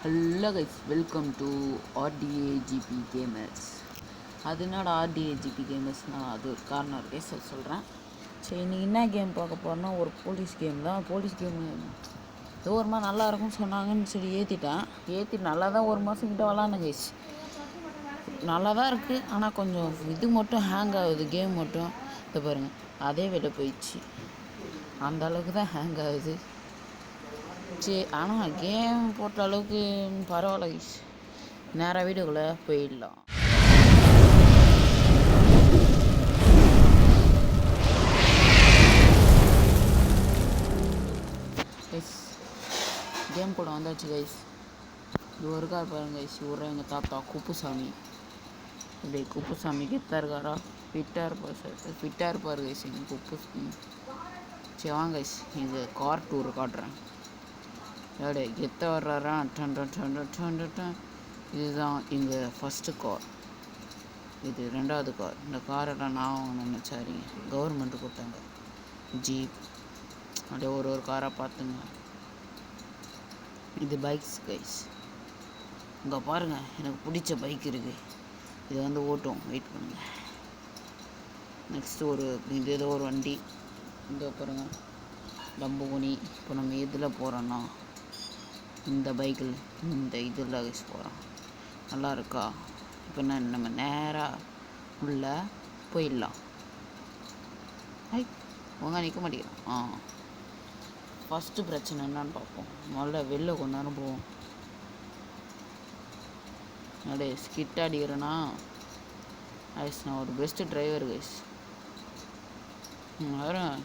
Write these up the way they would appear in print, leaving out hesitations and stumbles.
Hello guys, welcome to RTAGP gamers. அது என்னோட ஆர்டிஏஜிபி கேமர்ஸ்னால் அது ஒரு காரணம் இருக்கே சொல்கிறேன். சரி, இன்றைக்கி என்ன கேம் பார்க்க போகிறோன்னா ஒரு போலீஸ் கேம் தான். போலீஸ் கேமு ஏதோ ஒரு மாதிரி நல்லா இருக்கும்னு சொன்னாங்கன்னு சரி ஏற்றிட்டு நல்லா தான் ஒரு மாதம் கிட்ட விளாட்னேன் கைஸ். நல்லா தான் இருக்குது, ஆனால் கொஞ்சம் இது மட்டும் ஹேங் ஆகுது. கேம் மட்டும் இதை பாருங்கள், அதே வெளில போயிடுச்சு. அந்த அளவுக்கு தான் ஹேங் ஆகுது. சரி, ஆனால் கேம் போட்ட அளவுக்கு பரவாயில்ல கைஸ். நேராக வீடுக்குள்ளே போயிடலாம். கைஸ், கேம் கூட வந்தாச்சு கைஸ். இது ஒரு கார் பாருங்க கைஸ். இவர எங்கள் தாத்தா குப்புசாமி. இப்படி குப்புசாமி கெத்தாக இருக்காரா? ஃபிட்டாக இருப்பார் சார். ஃபிட்டாக இருப்பார் கைஸ் எங்கள் குப்புசாமி. சரி வாங்க கைஸ், இந்த கார் டூர் காட்டுறேன். எப்படி கெத்த வர்றாரா? இதுதான் எங்கள் ஃபஸ்ட்டு கார். இது ரெண்டாவது கார். இந்த காரெல்லாம் நான் வாங்கணும்னு நினச்சாரிங்க, கவர்மெண்ட்டு கொடுத்தாங்க. ஜீப், அப்படியே ஒரு காராக பார்த்துங்க. இது பைக்ஸ் கைஸ். இங்கே பாருங்கள், எனக்கு பிடிச்ச பைக் இருக்குது. இது வந்து ஓட்டும், வெயிட் பண்ணுங்க. நெக்ஸ்ட்டு இது ஏதோ ஒரு வண்டி. இங்கே பாருங்கள், லம்புகுனி. இப்போ நம்ம எதில் போகிறோன்னா இந்த பைக்கில், இந்த இதில் போகிறோம். நல்லா இருக்கா? இப்போ நம்ம நேராக உள்ளே போயிடலாம். உங்க நிற்க மாட்டேங்கிறோம். ஃபஸ்ட்டு பிரச்சனை என்னான்னு பார்ப்போம். முதல்ல வெளில கொஞ்ச நேரம் போவோம். அப்படியே ஸ்கிட் அடிக்கிறேன்னா ஐஸ், நான் ஒரு பெஸ்ட்டு டிரைவர் கைஸ். வரேன்.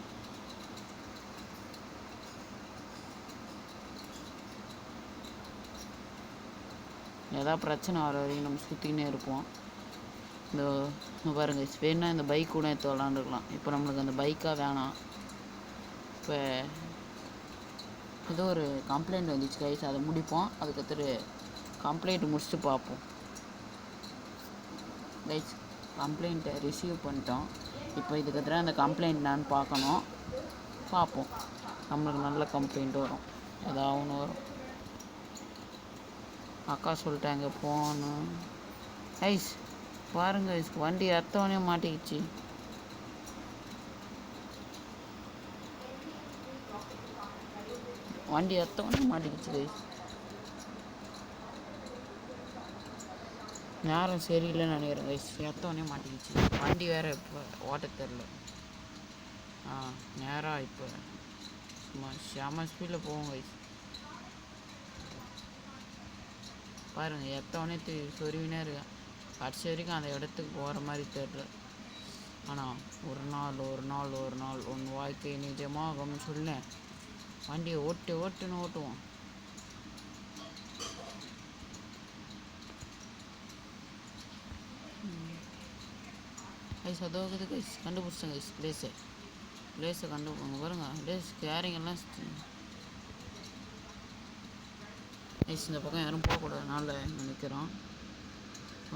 ஏதாவது பிரச்சனை வர வரைக்கும் நம்ம சுற்றிக்கினே இருப்போம். இந்த பாருங்க, வேணுன்னா இந்த பைக் கூட எடுத்து விளாண்டுருக்கலாம். இப்போ நம்மளுக்கு அந்த பைக்காக வேணாம். இப்போ ஏதோ ஒரு கம்ப்ளைண்ட் வந்துச்சு கைஸ், அதை முடிப்போம். அதுக்கடுத்து கம்ப்ளைண்ட் முடிச்சுட்டு பார்ப்போம் கைஸ். கம்ப்ளைண்ட்டை ரிசீவ் பண்ணிட்டோம். இப்போ இதுக்கப்புறம் அந்த கம்ப்ளைண்ட் நான் பார்ப்போம். நம்மளுக்கு நல்ல கம்ப்ளைண்ட் வரும், ஏதாவது ஒன்று வரும். அக்கா சொல்லிட்டாங்க போகணும். ஐஸ் பாருங்க ஐஸ், வண்டி அத்தவனே மாட்டிக்கிச்சு. வண்டி அத்தவனே மாட்டிக்கிச்சு கைஸ். நேரம் சரியில்லைன்னு நினைக்கிறேன் கைஸ். எத்தவனே மாட்டிக்கிச்சு. வண்டி வேறு இப்போ ஓட்ட தெரில. நேராக இப்போ செம ஸ்பீடில் போவோம் கைஸ். பாருங்கள், எத்தவனே சொருவினே இருக்கேன். கடைசி வரைக்கும் அந்த இடத்துக்கு போகிற மாதிரி தெரில. ஆனால் ஒரு நாள் உன் வாழ்க்கை நிஜமாகும்னு சொல்ல வண்டியை ஓட்டுன்னு ஓட்டுவோம். கைஸ் அதோகுது கைஸ், கண்டுபிடிச்சேன் கைஸ். பிளேஸை கண்டுபிடிங்க. பாருங்கள், பிளேஸ் கேரிங்கெல்லாம் கைஸ். இந்த பக்கம் யாரும் போகக்கூடாதுனால நினைக்கிறோம்.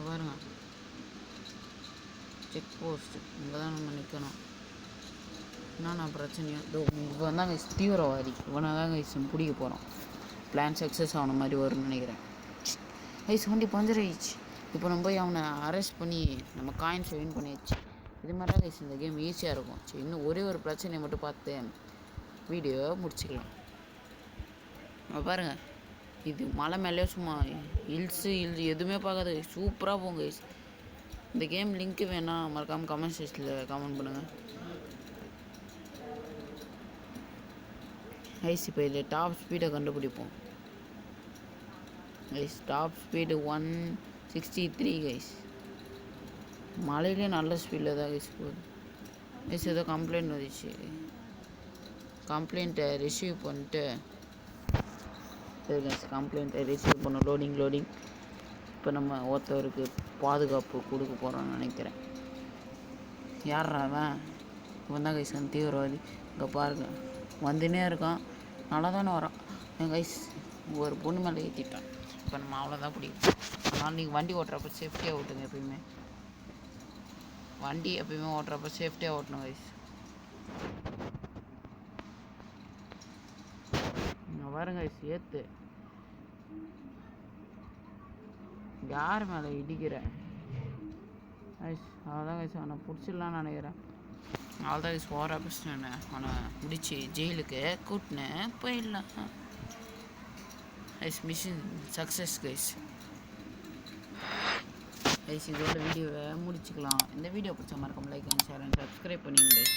பாருங்க, செக் போஸ்ட்டு, இங்கே தான் நம்ம நிற்கணும். என்னென்ன பிரச்சனையோ இவன் தான் கைஸ் தீவிரவாதி. இவனை தான் கைஸ் பிடிக்க போகிறோம். பிளான் சக்ஸஸ் ஆன மாதிரி வரும்னு நினைக்கிறேன். கைஸ் வண்டி பஞ்சர் ஆகிடுச்சு. இப்போ நம்ம போய் அவனை அரெஸ்ட் பண்ணி நம்ம காயின்ஸ் வின் பண்ணிடுச்சு. இது மாதிரி தான் கைஸ் இந்த கேம் ஈஸியாக இருக்கும். சரி, இன்னும் ஒரே ஒரு பிரச்சனையை மட்டும் பார்த்து வீடியோ முடிச்சுக்கலாம். பாருங்கள், இது மலை மேலே சும்மா ஹில்ஸு எதுவுமே பார்க்காது. சூப்பராக போங்க கைஸ். இந்த கேம் லிங்க்கு வேணால் மறக்காமல் கமெண்ட் செக்ஷனில் கமெண்ட் பண்ணுங்கள் கைஸ். இப்போ இதில் டாப் ஸ்பீடை கண்டுபிடிப்போம் கைஸ். Top speed 163 guys. மலையிலே நல்ல ஸ்பீடில் தான் கைஸ் போகுது கைஸ். ஏதோ கம்ப்ளைண்ட் வந்துச்சு. கம்ப்ளைண்ட்டை ரிசீவ் பண்ணிட்டு கம்ப்ளைண்ட்டை ரிசீவ் பண்ண லோடிங். இப்போ நம்ம ஒருத்தவருக்கு பாதுகாப்பு கொடுக்க போகிறோன்னு நினைக்கிறேன். யாரா இவன் தான் கைஸ் அந்த தீவிரவாதி. இங்கே பாருங்கள், வந்துனே இருக்கான். நல்லா தானே வரான் என் கைஸ். ஒரு பொண்ணு மேலே ஏற்றிட்டான். இப்போ நம்ம அவ்வளோதான் பிடிக்கும். அதனால் நீங்கள் வண்டி ஓட்டுறப்ப சேஃப்டியாக ஓட்டுங்க. எப்பயுமே ஓட்டுறப்ப சேஃப்டியாக ஓட்டணும் கைஸ். பாருங்க கைஸ், ஏற்று யார் மேலே இடிக்கிறேன் ஐஸ் அவ்வளோதான் கைஸ் அவனை பிடிச்சிடலான்னு நினைக்கிறேன். அவ்வளோதான் கைஸ் ஓவராக பேசினேன். அவனை முடிச்சு ஜெயிலுக்கு கூட்டினேன் போயிடலாம். ஐஸ் மிஷின் சக்ஸஸ் கைஸ். கைஸ் இதோட வீடியோவை முடிச்சுக்கலாம். இந்த வீடியோ பிடிச்ச மறக்காம like and share and subscribe பண்ணிங்க கைஸ்.